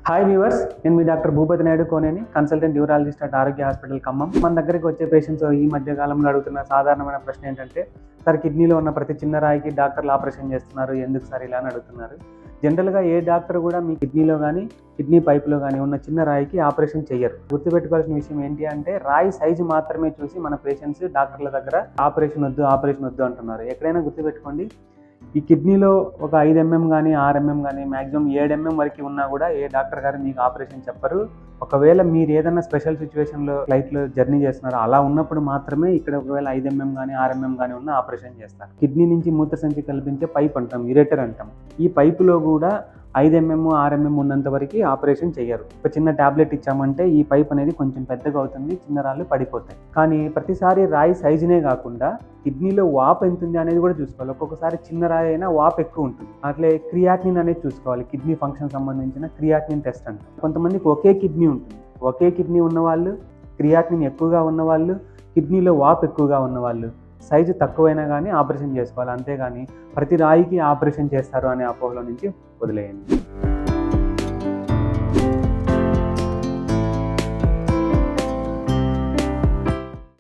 Hi viewers, నేను మీ doctor Bhupathi Naidu Koneni, consultant neurologist at Arogya hospital Khammam. మన దగ్గరికి వచ్చే పేషెంట్స్ ఈ మధ్య కాలంలో అడుగుతున్న సాధారణమైన ప్రశ్న ఏంటంటే, సార్ కిడ్నీలో ఉన్న ప్రతి చిన్న రాయికి డాక్టర్లు ఆపరేషన్ చేస్తున్నారు, ఎందుకు సార్ ఇలా అని అడుగుతున్నారు. జనరల్గా ఏ డాక్టర్ కూడా మీ కిడ్నీలో కానీ కిడ్నీ పైప్లో కానీ ఉన్న చిన్న రాయికి ఆపరేషన్ చేయరు. గుర్తుపెట్టుకోవాల్సిన విషయం ఏంటి అంటే, రాయి సైజు మాత్రమే చూసి మన పేషెంట్స్ డాక్టర్ల దగ్గర ఆపరేషన్ వద్దు అంటున్నారు. ఎక్కడైనా గుర్తుపెట్టుకోండి, ఈ కిడ్నీలో ఒక 5 mm కానీ 6 mm కానీ మ్యాక్సిమం 7 mm వరకు ఉన్నా కూడా ఏ డాక్టర్ గారు మీకు ఆపరేషన్ చెప్పరు. ఒకవేళ మీరు ఏదైనా స్పెషల్ సిచ్యువేషన్లో ఫ్లైట్లో జర్నీ చేస్తున్నారో అలా ఉన్నప్పుడు మాత్రమే ఇక్కడ ఒకవేళ 5 mm కానీ 6 mm కానీ ఉన్న ఆపరేషన్ చేస్తారు. కిడ్నీ నుంచి మూత్రసంచి కల్పించే పైప్ అంటాం, యురేటర్ అంటాం. ఈ పైపులో కూడా 5 mm 6 mm ఉన్నంత వరకు ఆపరేషన్ చేయరు. ఒక చిన్న టాబ్లెట్ ఇచ్చామంటే ఈ పైప్ అనేది కొంచెం పెద్దగా అవుతుంది, చిన్న రాళ్ళు పడిపోతాయి. కానీ ప్రతిసారి రాయి సైజునే కాకుండా కిడ్నీలో వాపు ఎంత ఉంది అనేది కూడా చూసుకోవాలి. ఒక్కొక్కసారి చిన్న రాయి అయినా వాపు ఎక్కువ ఉంటుంది. అట్లే క్రియాటినిన్ అనేది చూసుకోవాలి. కిడ్నీ ఫంక్షన్ సంబంధించిన క్రియాటినిన్ టెస్ట్ అంటాం. కొంతమందికి ఒకే కిడ్నీ ఉంటుంది. ఒకే కిడ్నీ ఉన్నవాళ్ళు, క్రియాటినిన్ ఎక్కువగా ఉన్నవాళ్ళు, కిడ్నీలో వాపు ఎక్కువగా ఉన్నవాళ్ళు సైజు తక్కువైనా కానీ ఆపరేషన్ చేసుకోవాలి. అంతేగాని ప్రతి రాయికి ఆపరేషన్ చేస్తారు అనే అపోహలో నుంచి వదిలేయండి.